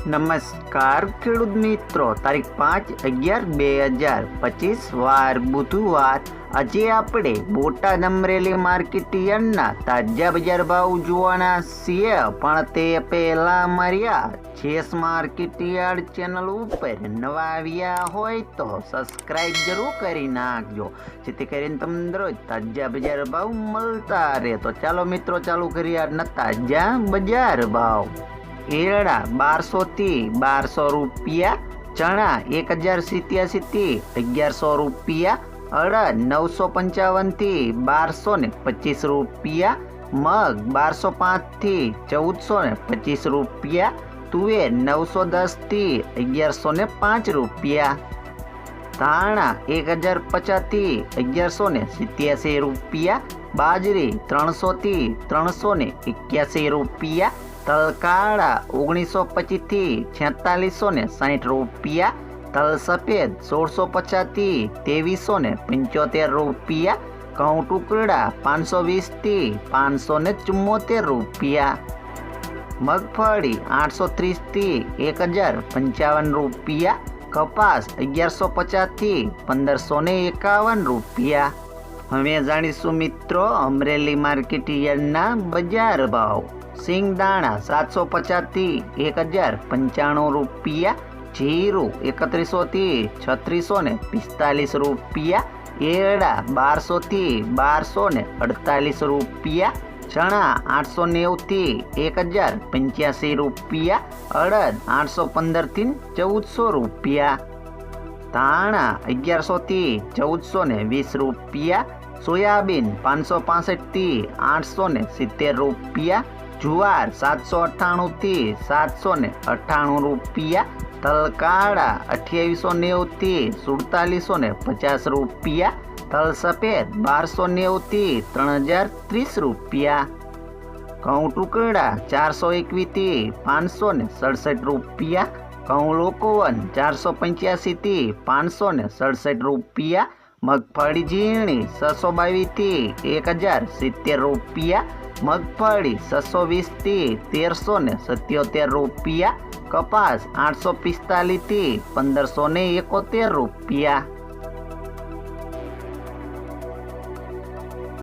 નમસ્કાર ખેડૂત મિત્રો, તારીખ 5/11/2025 વાર બુધવાર। આજે આપણે બોટાદ અમરેલી માર્કેટ યાર્ડના તાજા બજાર ભાવ જોવાના છીએ, પણ તે પહેલા અમારી જેસ માર્કેટ યાર્ડ ચેનલ ઉપર નવા આવ્યા હોય તો સબસ્ક્રાઇબ જરૂર કરી નાખજો, જેથી કરીને તમને રોજ તાજા બજાર ભાવ મળતા રહે। તો ચાલો મિત્રો, ચાલુ કરીએ આજના તાજા બજાર ભાવ। એરડા 1200 થી 1200 રૂપિયા, ચણા 1087 થી 1100 રૂપિયા, અડદ 955 થી 1225 રૂપિયા, મગ 1205 થી 1425 રૂપિયા, તુવેર 910 થી 1105 રૂપિયા, ધાણા 1050 થી 1187 રૂપિયા, બાજરી 300 થી 381 રૂપિયા, તલ કાળા 1925 થી 4660 રૂપિયા, તલ સફેદ 1650 થી 2375 રૂપિયા, ઘઉં ટુકડા 520 થી 574 રૂપિયા, મગફળી 830 થી 1055 રૂપિયા, કપાસ 1150 થી 1551 રૂપિયા। હવે જાણીશું મિત્રો અમરેલી માર્કેટ યાર્ડના બજાર ભાવ। સિંગદાણા 750 થી 1095 રૂપિયા, જીરું 3100 થી 3645 રૂપિયા, એરડા 1200 થી 1248 રૂપિયા, ચણા 890 થી 1085 રૂપિયા, અડદ 815 થી 1400 રૂપિયા, ધાણા 1100 થી 1420 રૂપિયા, સોયાબીન 565 થી 870 રૂપિયા, જુવાર 798 થી 798 રૂપિયા, તલ કાળા 2890 થી 4750 રૂપિયા, તલ સફેદ 1290 થી 3030 રૂપિયા, ઘઉં ટુકડા 421 થી 567 રૂપિયા, ઘઉં લોકવન 485 થી 567 રૂપિયા, મગફળી ઝીણી 622 થી 1070 રૂપિયા, મગફળી 620 થી 1377 રૂપિયા, કપાસ 845 થી 1571 રૂપિયા।